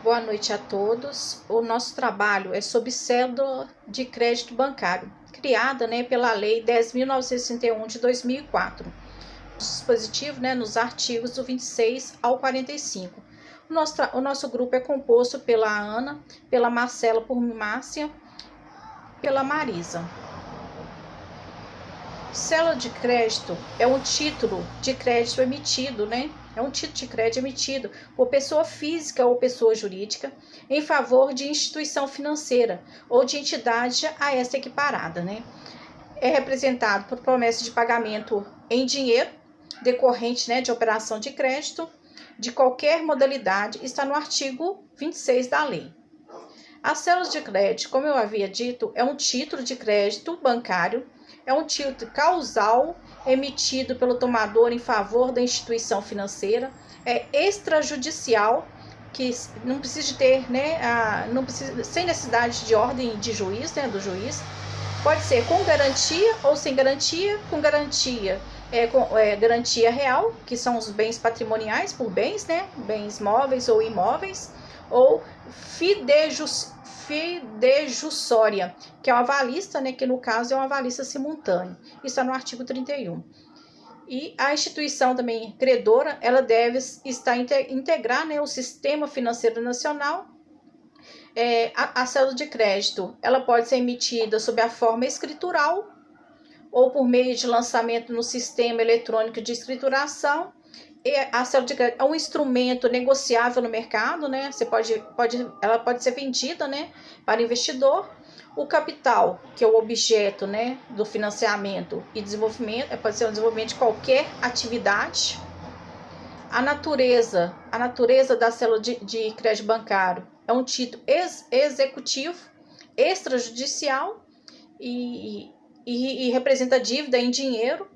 Boa noite a todos. O nosso trabalho é sobre cédula de crédito bancário, criada pela Lei 10.961 de 2004. Dispositivo nos artigos do 26 ao 45. O nosso grupo é composto pela Ana, pela Marcela, por Márcia, pela Marisa. Cédula de crédito é um título de crédito emitido, É um título de crédito emitido por pessoa física ou pessoa jurídica em favor de instituição financeira ou de entidade a esta equiparada, É representado por promessa de pagamento em dinheiro decorrente, de operação de crédito de qualquer modalidade, está no artigo 26 da lei. A cédula de crédito, como eu havia dito, é um título de crédito bancário, é um título causal emitido pelo tomador em favor da instituição financeira, é extrajudicial, que não precisa de ter, não precisa, sem necessidade de ordem de juiz, do juiz. Pode ser com garantia ou sem garantia. Com garantia, garantia real, que são os bens patrimoniais por bens, bens móveis ou imóveis, ou fidejussória, que é uma avalista, que no caso é uma avalista simultânea. Isso está no artigo 31. E a instituição também credora, ela deve integrar o sistema financeiro nacional. A cédula de crédito, ela pode ser emitida sob a forma escritural ou por meio de lançamento no sistema eletrônico de escrituração. E a cédula de crédito é um instrumento negociável no mercado, ela pode ser vendida, para investidor. O capital, que é o objeto, do financiamento e desenvolvimento, pode ser o desenvolvimento de qualquer atividade. A natureza da cédula de crédito bancário é um título executivo, extrajudicial e representa dívida em dinheiro,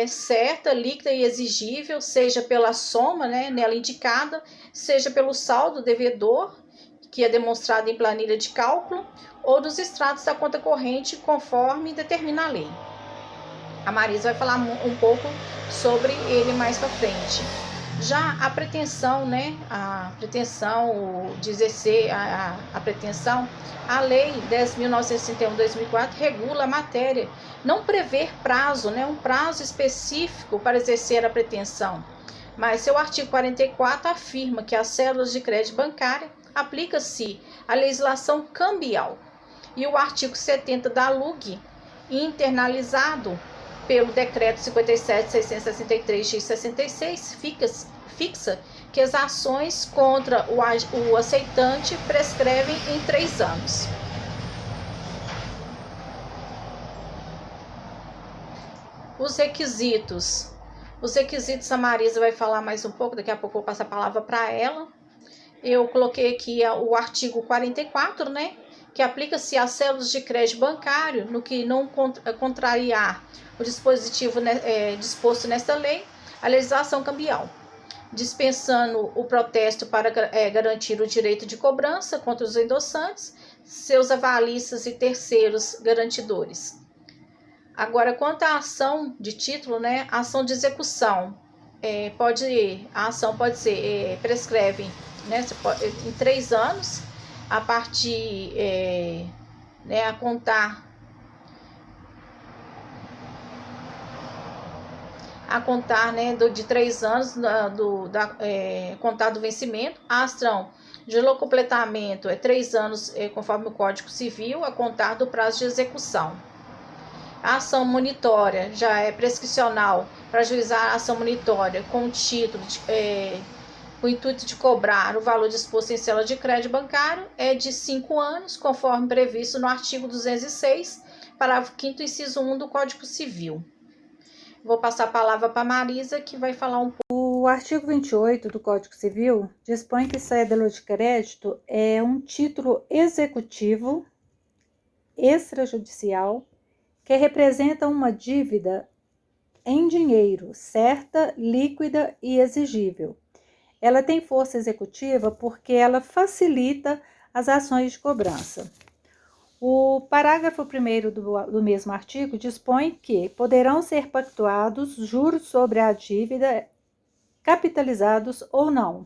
certa, líquida e exigível, seja pela soma nela indicada, seja pelo saldo devedor, que é demonstrado em planilha de cálculo, ou dos extratos da conta corrente, conforme determina a lei. A Marisa vai falar um pouco sobre ele mais para frente. Já a pretensão, a lei 10.961/2004 regula a matéria, não prevê prazo, um prazo específico para exercer a pretensão, mas seu artigo 44 afirma que as cédulas de crédito bancária aplica-se a legislação cambial, e o artigo 70 da LUG, internalizado pelo decreto 57.663/66, fixa que as ações contra o aceitante prescrevem em 3 anos. Os requisitos, a Marisa vai falar mais um pouco, daqui a pouco eu vou passar a palavra para ela. Eu coloquei aqui o artigo 44, que aplica-se às cédulas de crédito bancário no que não contrariar o dispositivo disposto nesta lei, a legislação cambial, dispensando o protesto para garantir o direito de cobrança contra os endossantes, seus avalistas e terceiros garantidores. Agora, quanto à ação de título, a ação de execução, a ação pode ser, prescreve em 3 anos, a partir, a contar de 3 anos, contar do vencimento. A ação de completamento 3 anos, conforme o Código Civil, a contar do prazo de execução. A ação monitória já é prescricional para ajuizar a ação monitória com o título o intuito de cobrar o valor disposto em cédula de crédito bancário é de 5 anos, conforme previsto no artigo 206, parágrafo 5º, inciso 1 do Código Civil. Vou passar a palavra para a Marisa, que vai falar um pouco. O artigo 28 do Código Civil dispõe que cédula de crédito é um título executivo extrajudicial que representa uma dívida em dinheiro, certa, líquida e exigível. Ela tem força executiva porque ela facilita as ações de cobrança. O parágrafo 1º do mesmo artigo dispõe que poderão ser pactuados juros sobre a dívida capitalizados ou não.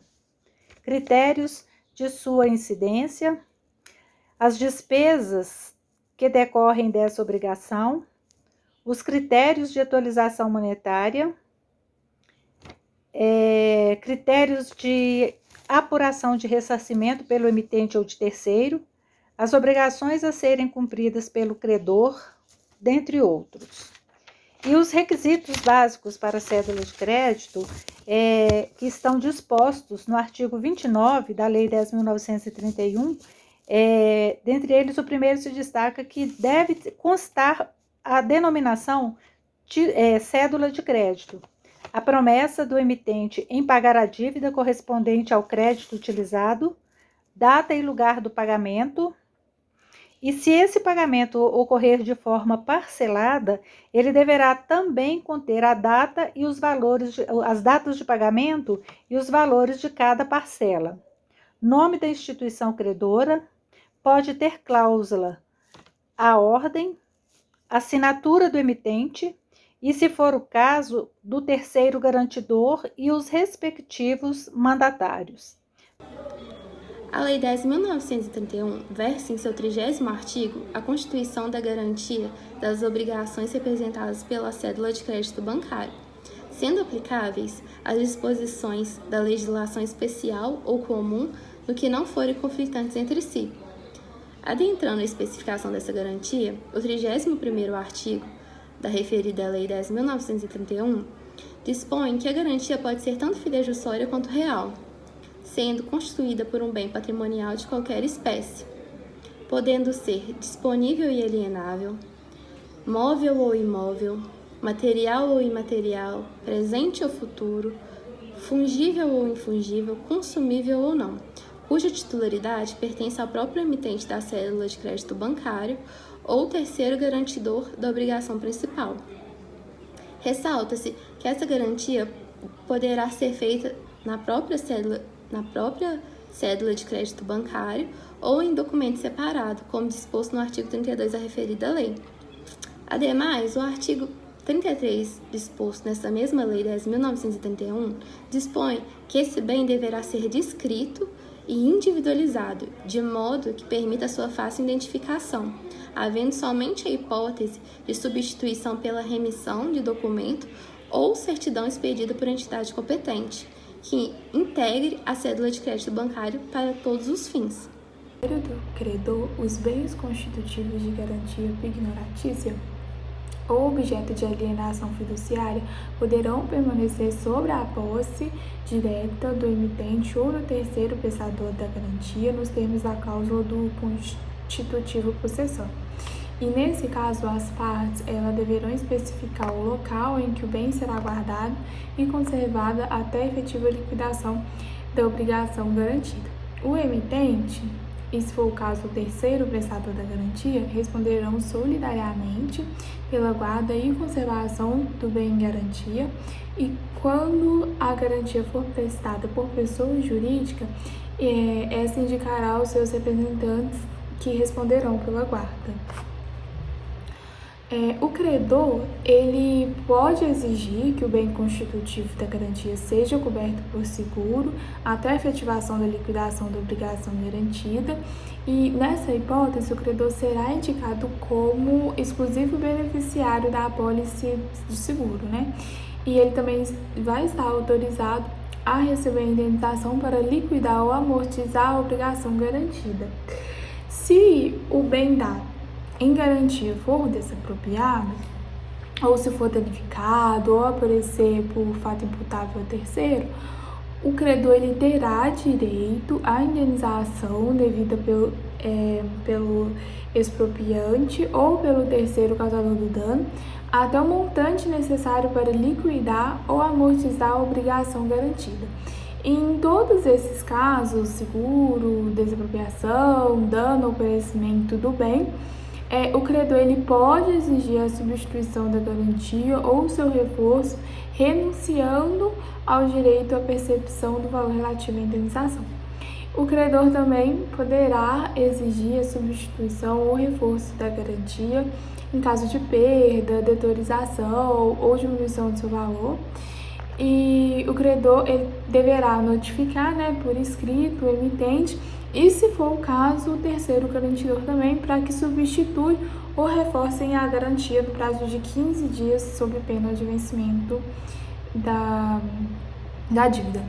Critérios de sua incidência, as despesas que decorrem dessa obrigação, os critérios de atualização monetária, critérios de apuração de ressarcimento pelo emitente ou de terceiro, as obrigações a serem cumpridas pelo credor, dentre outros. E os requisitos básicos para a cédula de crédito, que estão dispostos no artigo 29 da Lei 10.931, dentre eles o primeiro se destaca que deve constar a denominação cédula de crédito, a promessa do emitente em pagar a dívida correspondente ao crédito utilizado, data e lugar do pagamento, e se esse pagamento ocorrer de forma parcelada, ele deverá também conter a data e os valores, as datas de pagamento e os valores de cada parcela. Nome da instituição credora, pode ter cláusula, a ordem, assinatura do emitente e, se for o caso, do terceiro garantidor e os respectivos mandatários. A Lei 10.931 versa em seu 30º artigo a constituição da garantia das obrigações representadas pela cédula de crédito bancário, sendo aplicáveis as disposições da legislação especial ou comum no que não forem conflitantes entre si. Adentrando a especificação dessa garantia, o 31º artigo da referida Lei 10.931 dispõe que a garantia pode ser tanto fidejussória quanto real, sendo constituída por um bem patrimonial de qualquer espécie, podendo ser disponível e alienável, móvel ou imóvel, material ou imaterial, presente ou futuro, fungível ou infungível, consumível ou não, cuja titularidade pertence ao próprio emitente da cédula de crédito bancário ou terceiro garantidor da obrigação principal. Ressalta-se que essa garantia poderá ser feita na própria cédula de crédito bancário ou em documento separado, como disposto no artigo 32 da referida lei. Ademais, o artigo 33, disposto nessa mesma Lei 10.931, dispõe que esse bem deverá ser descrito e individualizado, de modo que permita sua fácil identificação, havendo somente a hipótese de substituição pela remissão de documento ou certidão expedida por entidade competente, que integre a cédula de crédito bancário para todos os fins. Do credor, os bens constitutivos de garantia pignoratícia ou objeto de alienação fiduciária poderão permanecer sobre a posse direta do emitente ou do terceiro prestador da garantia nos termos da cláusula do constitutivo possessor. E nesse caso, as partes deverão especificar o local em que o bem será guardado e conservado até a efetiva liquidação da obrigação garantida. O emitente, e se for o caso o terceiro prestador da garantia, responderão solidariamente pela guarda e conservação do bem em garantia, e quando a garantia for prestada por pessoa jurídica, essa indicará os seus representantes que responderão pela guarda. O credor, ele pode exigir que o bem constitutivo da garantia seja coberto por seguro até a efetivação da liquidação da obrigação garantida, e nessa hipótese o credor será indicado como exclusivo beneficiário da apólice de seguro, né? E ele também vai estar autorizado a receber a indenização para liquidar ou amortizar a obrigação garantida. Se o bem dado em garantia for desapropriado, ou se for danificado, ou aparecer por fato imputável ao terceiro, o credor ele terá direito à indenização devida pelo expropriante ou pelo terceiro causador do dano, até o montante necessário para liquidar ou amortizar a obrigação garantida. Em todos esses casos, seguro, desapropriação, dano ou perecimento do bem, o credor ele pode exigir a substituição da garantia ou seu reforço, renunciando ao direito à percepção do valor relativo à indenização. O credor também poderá exigir a substituição ou reforço da garantia em caso de perda, deteriorização ou diminuição do seu valor. e o credor ele deverá notificar, né, por escrito o emitente e, se for o caso, o terceiro garantidor também, para que substitui ou reforcem a garantia no prazo de 15 dias sob pena de vencimento da dívida.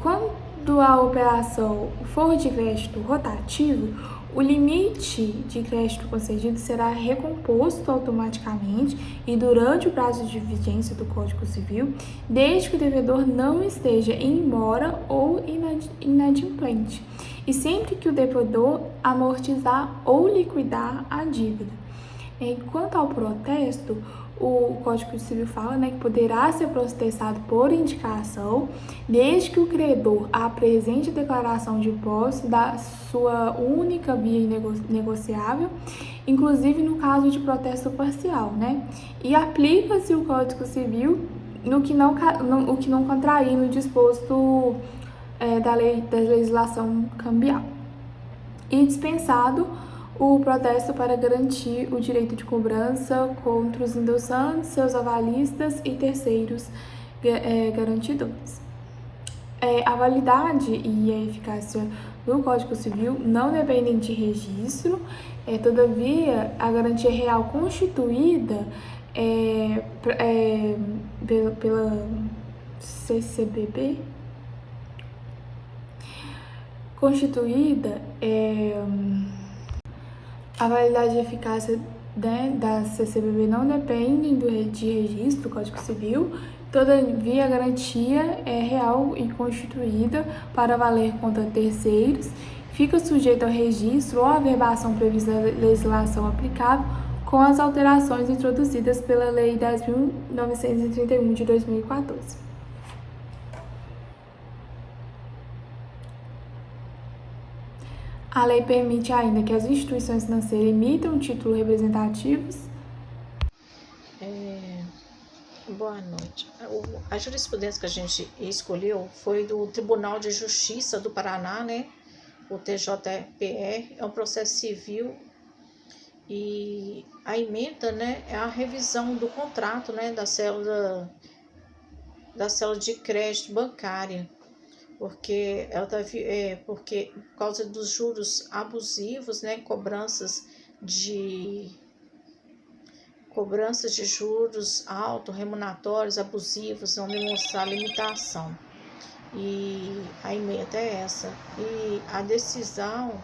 Quando a operação for de crédito rotativo, o limite de crédito concedido será recomposto automaticamente e durante o prazo de vigência do Código Civil, desde que o devedor não esteja em mora ou inadimplente, e sempre que o devedor amortizar ou liquidar a dívida. Quanto ao protesto, o Código Civil fala, né, que poderá ser protestado por indicação, desde que o credor apresente declaração de posse da sua única via negociável, inclusive no caso de protesto parcial, né? E aplica-se o Código Civil o que não contrair no disposto da legislação cambial. E dispensado o protesto para garantir o direito de cobrança contra os endossantes, seus avalistas e terceiros garantidores. A validade e a eficácia do Código Civil não dependem de registro, todavia, a garantia real constituída pela CCBB, a validade e eficácia, né, da CCBB não dependem de registro do Código Civil, todavia a garantia é real e constituída para valer contra terceiros, fica sujeita ao registro ou à averbação prevista na legislação aplicável com as alterações introduzidas pela Lei 10.931 de 2014. A lei permite ainda que as instituições financeiras emitam títulos representativos. Boa noite. A jurisprudência que a gente escolheu foi do Tribunal de Justiça do Paraná, né? O TJPR, é um processo civil, e a ementa, né, é a revisão do contrato, né, da célula de crédito bancária, porque porque por causa dos juros abusivos, né, cobranças de juros altos, remuneratórios, abusivos, vão demonstrar limitação. E a ementa é essa. E a decisão,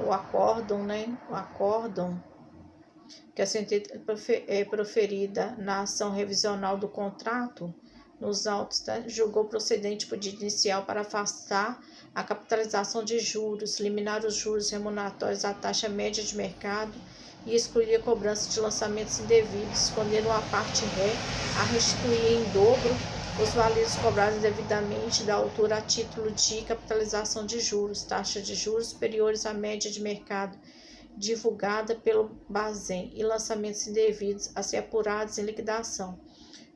o acórdão, né, que a sentença é proferida na ação revisional do contrato, nos autos, tá? Julgou procedente por inicial para afastar a capitalização de juros, eliminar os juros remuneratórios à taxa média de mercado e excluir a cobrança de lançamentos indevidos, condenou a parte ré a restituir em dobro os valores cobrados devidamente da altura a título de capitalização de juros, taxa de juros superiores à média de mercado divulgada pelo Bazem e lançamentos indevidos a ser apurados em liquidação.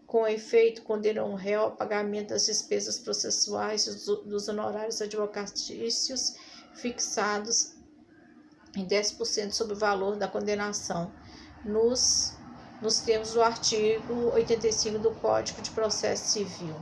Com efeito, condenou o réu ao pagamento das despesas processuais dos honorários advocatícios fixados em 10% sobre o valor da condenação, nos termos do artigo 85 do Código de Processo Civil.